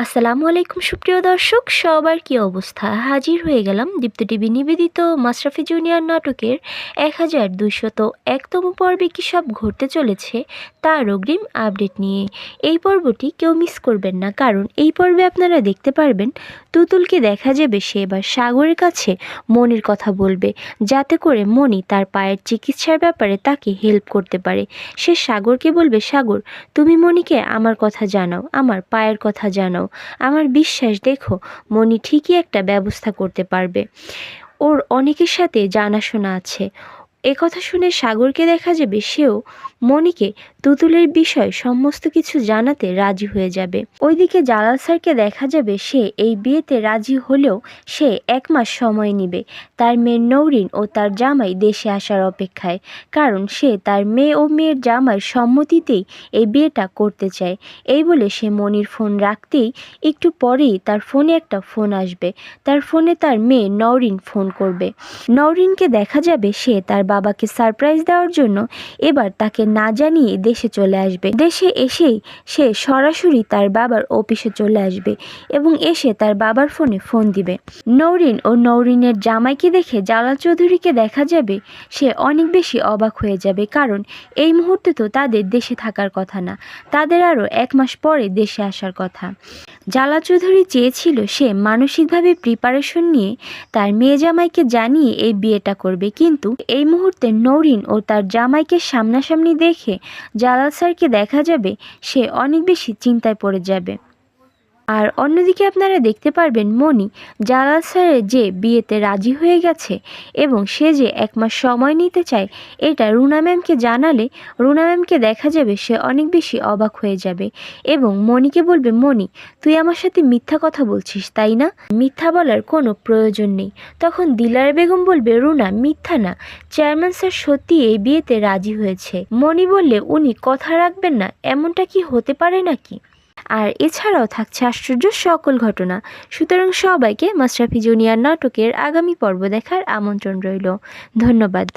আসসালামু আলাইকুম সুপ্রিয় দর্শক, সবার কি অবস্থা? হাজির হয়ে গেলাম দীপ্ত টিভি নিবেদিত মাশরাফি জুনিয়র নাটকের 1201তম পর্বে কী সব ঘটতে চলেছে তার অগ্রিম আপডেট নিয়ে। এই পর্বটি কেউ মিস করবেন না, কারণ এই পর্বে আপনারা দেখতে পারবেন তুতুলকে দেখা যাবে সে এবার সাগরের কাছে মনির কথা বলবে, যাতে করে মনি তার পায়ের চিকিৎসার ব্যাপারে তাকে হেল্প করতে পারে। সে সাগরকে বলবে, সাগর তুমি মনিকে আমার কথা জানাও, আমার পায়ের কথা জানাও, আমার বিশ্বাস দেখো মনি ঠিকই একটা ব্যবস্থা করতে পারবে, ওর অনেকের সাথে জানাশোনা আছে। একথা শুনে সাগরকে দেখা যাবে সেও মনিকে তুতুলের বিষয় সমস্ত কিছু জানাতে রাজি হয়ে যাবে। ওইদিকে জালাল স্যারকে দেখা যাবে সে এই বিয়েতে রাজি হলেও সে 1 মাস সময় নেবে তার মেয়ে নৌরিন ও তার জামাই দেশে আসার অপেক্ষায়, কারণ সে তার মেয়ে ও মেয়ের জামাইয়ের সম্মতিতেই এই বিয়েটা করতে চায়। এই বলে সে মনির ফোন রাখতেই একটু পরেই তার ফোনে একটা ফোন আসবে। তার ফোনে তার মেয়ে নৌরিন ফোন করবে। নৌরিনকে দেখা যাবে সে তার বাবাকে সারপ্রাইজ দেওয়ার জন্য এবার তাকে না জানিয়ে দেশে চলে আসবে। দেশে এসেই সে সরাসরি তার বাবার অফিসে চলে আসবে এবং এসে তার বাবার ফোনে ফোন দিবে। নৌরিন ও নৌরিনের জামাইকে দেখে জালাল চৌধুরীকে দেখা যাবে সে অনেক বেশি অবাক হয়ে যাবে, কারণ এই মুহূর্তে তো তাদের দেশে থাকার কথা না, তাদের আরও 1 মাস পরে দেশে আসার কথা। জালাল চৌধুরী চেয়েছিল সে মানসিকভাবে প্রিপারেশন নিয়ে তার মেয়ে জামাইকে জানিয়ে এই বিয়েটা করবে, কিন্তু এই মুহূর্তে নৌরিন ও তার জামাইকে সামনাসামনি দেখে জালাল স্যারকে দেখা যাবে সে অনেক বেশি চিন্তায় পড়ে যাবে। আর অন্যদিকে আপনারা দেখতে পারবেন মনি জালাল স্যারের যে বিয়েতে রাজি হয়ে গেছে এবং সে যে 1 মাস সময় নিতে চায় এটা রুনা ম্যামকে জানালে রুনা ম্যামকে দেখা যাবে সে অনেক বেশি অবাক হয়ে যাবে এবং মনিকে বলবে, মনি তুই আমার সাথে মিথ্যা কথা বলছিস তাই না? মিথ্যা বলার কোনো প্রয়োজন নেই। তখন দিলারা বেগম বলবে, রুনা মিথ্যা না, চেয়ারম্যান স্যার সত্যি এই বিয়েতে রাজি হয়েছে। মনি বললে, উনি কথা রাখবেন না এমনটা কি হতে পারে নাকি? আর এছাড়াও থাকছে আশ্চর্য সকল ঘটনা। সুতরাং সবাইকে মাশরাফি জুনিয়র নাটকের আগামী পর্ব দেখার আমন্ত্রণ রইল। ধন্যবাদ।